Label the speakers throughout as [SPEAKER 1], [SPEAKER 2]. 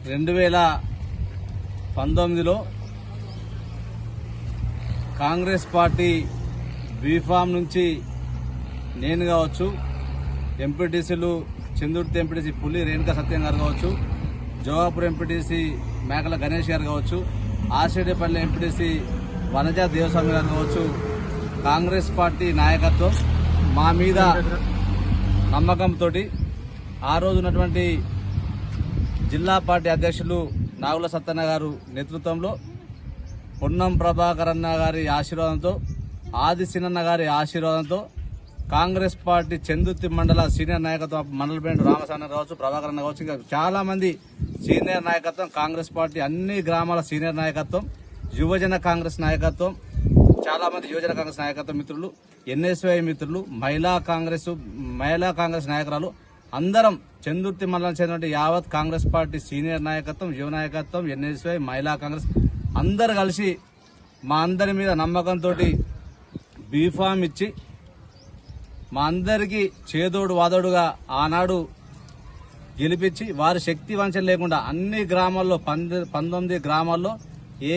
[SPEAKER 1] 2019లో Congress party B form నుంచి నేను కావచ్చు, ఎంపీటీసీలు చందుర్తి ఎంపీటీసీ పులి రేణుకా సత్యం గారు కావచ్చు, జోగాపూర్ ఎంపీటీసీ మేకల గణేష్ గారు కావచ్చు, ఆసిడేపల్లి ఎంపీటీసీ వనజా దేవస్వామి గారు కావచ్చు, కాంగ్రెస్ పార్టీ నాయకత్వం మా మీద నమ్మకంతో ఆ రోజు ఉన్నటువంటి జిల్లా పార్టీ అధ్యక్షులు నాగుల సత్తన్న గారు నేతృత్వంలో పొన్నం ప్రభాకర్ అన్న గారి ఆశీర్వాదంతో, ఆది సినన్న గారి ఆశీర్వాదంతో కాంగ్రెస్ పార్టీ చందుర్తి మండల సీనియర్ నాయకత్వం మండల పేరు రామసాన్న కావచ్చు, ప్రభాకర్ అన్న కావచ్చు, ఇంకా చాలా మంది సీనియర్ నాయకత్వం, కాంగ్రెస్ పార్టీ అన్ని గ్రామాల సీనియర్ నాయకత్వం, యువజన కాంగ్రెస్ నాయకత్వం, చాలా మంది యువజన కాంగ్రెస్ నాయకత్వం మిత్రులు, ఎన్ఎస్వై మిత్రులు, మహిళా కాంగ్రెస్ నాయకురాలు అందరం చందుర్తి మండలం చెందిన యావత్ కాంగ్రెస్ పార్టీ సీనియర్ నాయకత్వం, యువ నాయకత్వం, ఎన్ఎస్వై, మహిళా కాంగ్రెస్ అందరు కలిసి మా అందరి మీద నమ్మకంతో బీఫామ్ ఇచ్చి మా అందరికీ చేదోడు వాదోడుగా ఆనాడు గెలిపించి వారి శక్తి వంచన లేకుండా అన్ని గ్రామాల్లో 19 గ్రామాల్లో ఏ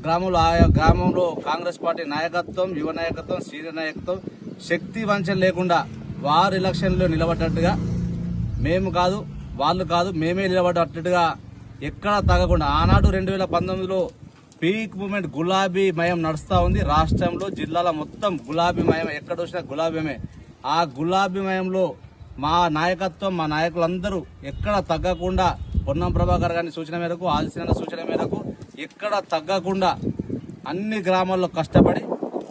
[SPEAKER 1] గ్రామంలో ఆయా గ్రామంలో కాంగ్రెస్ పార్టీ నాయకత్వం, యువ నాయకత్వం, సీనియర్ నాయకత్వం శక్తి వంచన లేకుండా వారు ఎలక్షన్లో నిలబడ్డట్టుగా మేము కాదు, వాళ్ళు కాదు, మేమే నిలబడ్డట్టుగా ఎక్కడా తగ్గకుండా ఆనాడు 2019లో పీక్ మూమెంట్ గులాబీ మయం నడుస్తూ ఉంది. రాష్ట్రంలో జిల్లాలో మొత్తం గులాబీ మయం, ఎక్కడ వచ్చినా గులాబీమే. ఆ గులాబీ మయంలో మా నాయకత్వం, మా నాయకులందరూ ఎక్కడ తగ్గకుండా పొన్నం ప్రభాకర్ గారి సూచన మేరకు, ఆదిశీన సూచన మేరకు ఎక్కడ తగ్గకుండా అన్ని గ్రామాల్లో కష్టపడి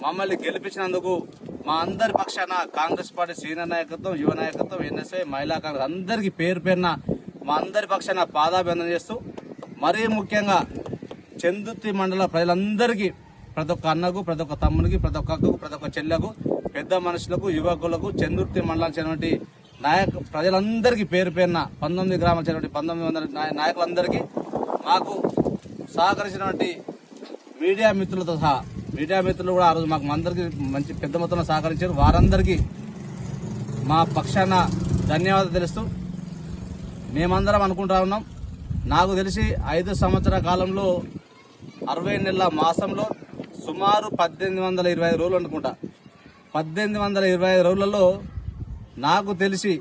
[SPEAKER 1] మమ్మల్ని గెలిపించినందుకు మా అందరి పక్షాన కాంగ్రెస్ పార్టీ సీనియర్ నాయకత్వం, యువ నాయకత్వం, ఎన్ఎస్ఐ, మహిళా కాంగ్రెస్ అందరికీ పేరు పేరున మా అందరి పక్షాన పాదాభివందన చేస్తూ, మరీ ముఖ్యంగా చందుర్తి మండల ప్రజలందరికీ, ప్రతి ఒక్క అన్నకు, ప్రతి ఒక్క తమ్మునికి, ప్రతి ఒక్క అక్కకు, ప్రతి ఒక్క చెల్లెకు, పెద్ద మనుషులకు, యువకులకు, చందుర్తి మండలం చెందినటువంటి ప్రజలందరికీ పేరు పేరున 19 గ్రామాలు చెందినటువంటి 1900 నాయకులందరికీ, మాకు సహకరించినటువంటి మీడియా మిత్రులతో సహా, మీడియా మిత్రులు కూడా ఆ రోజు మాకు అందరికీ మంచి పెద్ద మొత్తంలో సహకరించారు. వారందరికీ మా పక్షాన ధన్యవాదాలు తెలుస్తూ, మేమందరం అనుకుంటా ఉన్నాం, నాకు తెలిసి 5 సంవత్సరాల కాలంలో 60 నెలల మాసంలో సుమారు 1825 రోజులు అనుకుంటా. 1825 రోజులలో నాకు తెలిసి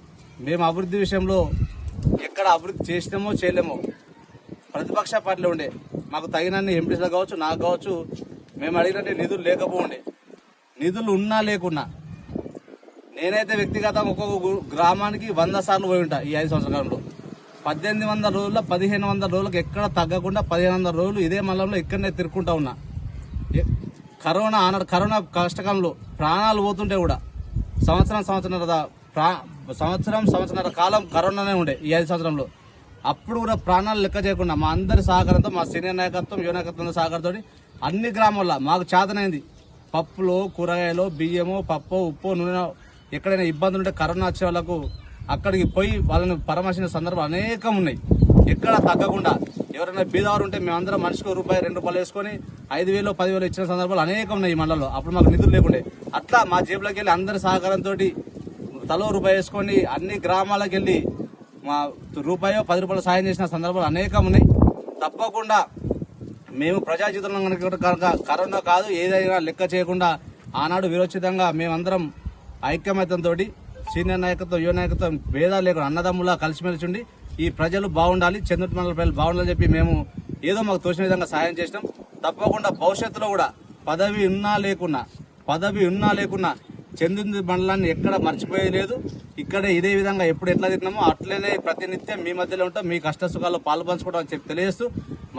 [SPEAKER 1] మేము అభివృద్ధి విషయంలో ఎక్కడ అభివృద్ధి చేసినామో చేయలేమో ప్రతిపక్ష పార్టీలో ఉండే, మాకు తగినన్ని ఎంపీసీలు కావచ్చు, నాకు కావచ్చు, మేము అడిగినట్టు నిధులు లేకపోండే. నిధులు ఉన్నా లేకున్నా నేనైతే వ్యక్తిగతంగా ఒక్కొక్క గ్రామానికి 100 సార్లు పోయి ఉంటా. ఈ 5 సంవత్సరాల కాలంలో 1800 రోజుల్లో 1500 రోజులకు ఎక్కడ తగ్గకుండా 1500 రోజులు ఇదే మండలంలో ఇక్కడనే తిరుక్కుంటా ఉన్నా. కరోనా కష్టకాలంలో ప్రాణాలు పోతుంటే కూడా సంవత్సరంన్నర కాలం కరోనానే ఉండే ఈ 5 సంవత్సరంలో. అప్పుడు కూడా ప్రాణాలు లెక్క చేయకుండా మా అందరి సహకారంతో, మా సీనియర్ నాయకత్వం, యువ నాయకత్వం సహకారంతో అన్ని గ్రామాల్లో మాకు చేతనైంది పప్పులో, కూరగాయలు, బియ్యము, పప్పు, ఉప్పు, నూనె ఎక్కడైనా ఇబ్బందులు ఉంటే కరోనా వచ్చే వాళ్ళకు అక్కడికి పోయి వాళ్ళని పరామర్శించిన సందర్భాలు అనేకం ఉన్నాయి. ఎక్కడ తగ్గకుండా ఎవరైనా బీదవారు ఉంటే మేమందరం మనిషికి రూపాయి, 2 రూపాయలు వేసుకొని 5,000, 10,000 ఇచ్చిన సందర్భాలు అనేకం ఉన్నాయి ఈ మండలంలో. అప్పుడు మాకు నిధులు లేకుండే. అట్లా మా జేబులోకి వెళ్ళి అందరి సహకారంతో తలో రూపాయి వేసుకొని అన్ని గ్రామాలకు వెళ్ళి మా రూపాయో 10 రూపాయలు సాయం చేసిన సందర్భాలు అనేకం ఉన్నాయి. తప్పకుండా మేము ప్రజా జీవితంలో కనుక కరోనా కాదు ఏదైనా లెక్క చేయకుండా ఆనాడు విరోచితంగా మేమందరం ఐక్యమత్యంతో సీనియర్ నాయకత్వం, యువ నాయకత్వం భేదాలు లేకుండా అన్నదమ్ములా కలిసిమెలిసి ఉండి ఈ ప్రజలు బాగుండాలి, చంద్రుటి మండల ప్రజలు బాగుండాలని చెప్పి మేము ఏదో మాకు తోచిన విధంగా సాయం చేసినాం. తప్పకుండా భవిష్యత్తులో కూడా పదవి ఉన్నా లేకున్నా చంద్రుటి మండలాన్ని ఎక్కడ మర్చిపోయేది లేదు. ఇక్కడే ఇదే విధంగా ఎప్పుడు ఎట్లా తిన్నామో అట్లనే ప్రతినిత్యం మీ మధ్యలో ఉంటాం, మీ కష్ట సుఖాల్లో పాలు పంచుకోవడం అని చెప్పి తెలియజేస్తూ,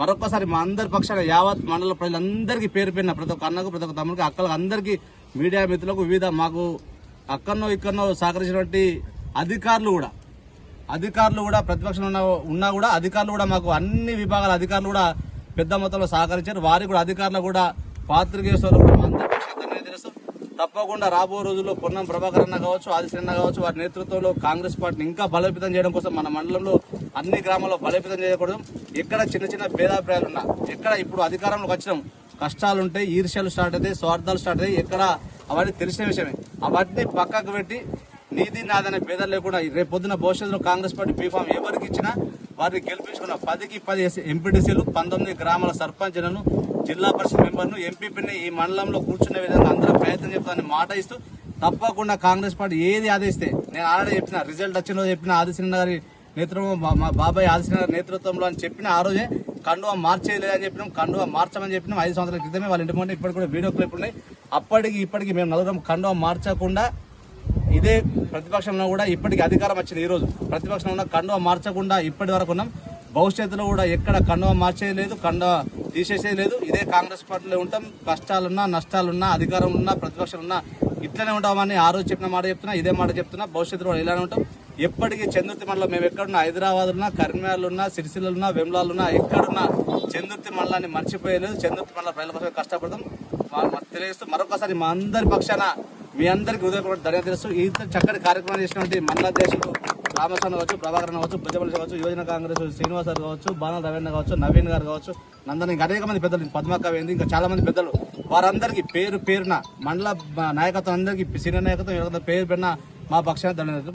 [SPEAKER 1] మరొకసారి మా అందరి పక్షాన యావత్ మండల ప్రజలందరికీ పేరు పేరున ప్రతి ఒక్క అన్నకు, ప్రతి ఒక్క తమ్ముడికి, అక్కలకు అందరికీ, మీడియా మిత్రులకు, వివిధ మాకు అక్కడనో ఇక్కడనో సహకరించినటువంటి అధికారులు కూడా ప్రతిపక్షంలో ఉన్నా కూడా అధికారులు కూడా మాకు అన్ని విభాగాల అధికారులు కూడా పెద్ద మొత్తంలో సహకరించారు. వారికి కూడా అధికారులు కూడా, పాత్రికేయులు కూడా మా అందరి పక్షాన తెలుసు. తప్పకుండా రాబో రోజుల్లో పొన్నం ప్రభాకర్ అన్న కావచ్చు, ఆదిశీన కావచ్చు, వారి నేతృత్వంలో కాంగ్రెస్ పార్టీని ఇంకా బలోపేతం చేయడం కోసం మన మండలంలో అన్ని గ్రామాల్లో బలోపేతం చేయకూడదు. ఎక్కడ చిన్న చిన్న భేదాభిప్రాయాలు ఉన్నా, ఎక్కడ ఇప్పుడు అధికారంలోకి వచ్చినాం కష్టాలుంటాయి, ఈర్ష్యాలు స్టార్ట్ అవుతాయి, స్వార్థాలు స్టార్ట్ అవుతాయి, ఎక్కడ అవన్నీ తెలిసిన విషయమే. అవన్నీ పక్కకు పెట్టి నీది నాదనే భేదాలు లేకుండా రేపు పొద్దున భవిష్యత్తులో కాంగ్రెస్ పార్టీ బీఫామ్ ఎవరికి ఇచ్చినా వారిని గెలిపించుకున్న 10కి 10 ఎంపీటీసీలు 19 గ్రామాల సర్పంచ్లను జిల్లా పరిషత్ మెంబర్ను ఎంపీపీని ఈ మండలంలో కూర్చునే విధంగా అందరూ ప్రయత్నం చెప్తానని మాట ఇస్తూ తప్పకుండా కాంగ్రెస్ పార్టీ ఏది ఆదేశిస్తే నేను ఆల్రెడీ చెప్పిన రిజల్ట్ వచ్చిన రోజు చెప్పిన ఆదిశీన గారి నేతృత్వం మా బాబాయ్ ఆదిశీన గారి నేతృత్వంలో అని చెప్పిన ఆ రోజే కండువా మార్చేయలేదని చెప్పినాం, కండువా మార్చమని చెప్పినాం. 5 సంవత్సరాల క్రితమే వాళ్ళ ఇంటి ముందు ఇప్పటికి కూడా వీడియో క్లిప్ ఉన్నాయి. అప్పటికి ఇప్పటికి మేము నలుగురం కండువా మార్చకుండా ఇదే ప్రతిపక్షంలో కూడా ఇప్పటికి అధికారం వచ్చింది. ఈ రోజు ప్రతిపక్షంలో ఉన్న కండువా మార్చకుండా ఇప్పటి వరకు ఉన్నాం. భవిష్యత్తులో కూడా ఎక్కడ కండువా మార్చేయలేదు, కండువా తీసేసేయలేదు. ఇదే కాంగ్రెస్ పార్టీలో ఉంటాం. కష్టాలున్నా నష్టాలున్నా అధికారం ఉన్నా ప్రతిపక్షం ఉన్నా ఇట్లనే ఉంటామని ఆ రోజు చెప్పిన మాట చెప్తున్నా, ఇదే మాట చెప్తున్నా. భవిష్యత్తులో ఇలానే ఉంటాం. ఎప్పటికీ చందుర్తి మండలం మేము ఎక్కడున్నా, హైదరాబాద్ ఉన్నా, కరీంనగర్ ఉన్నా, సిరిసిల్లున్నా, వెమ్లాలున్నా, ఎక్కడున్నా చందుర్తి మండలాన్ని మర్చిపోయలేదు. చందుర్తి మండల ప్రజల కోసం కష్టపడతాం తెలియజేస్తూ మరొకసారి మా అందరి పక్షాన మీ అందరికీ హృదయపూర్వక ధన్యవాదాలు తెలుస్తూ ఈ చక్కటి కార్యక్రమం చేసినటువంటి మండలాధ్యక్షులు రామస్వామి కావచ్చు, ప్రభాకరన్ కావచ్చు, బుజ్జపల్లి కావచ్చు, యువజన కాంగ్రెస్ శ్రీనివాస్ గారు కావచ్చు, బాణాల రవీంద్ర కావచ్చు, నవీన్ గారు కావచ్చు, నందన్ ఇంకా అనేక మంది పెద్దలు, పద్మక్క వేంది, ఇంకా చాలా మంది పెద్దలు, వారందరికీ పేరు పేరున మండల నాయకత్వం అందరికీ సీనియర్ నాయకత్వం పేరు పేరున మా పక్షాన ధన్యవాదాలు.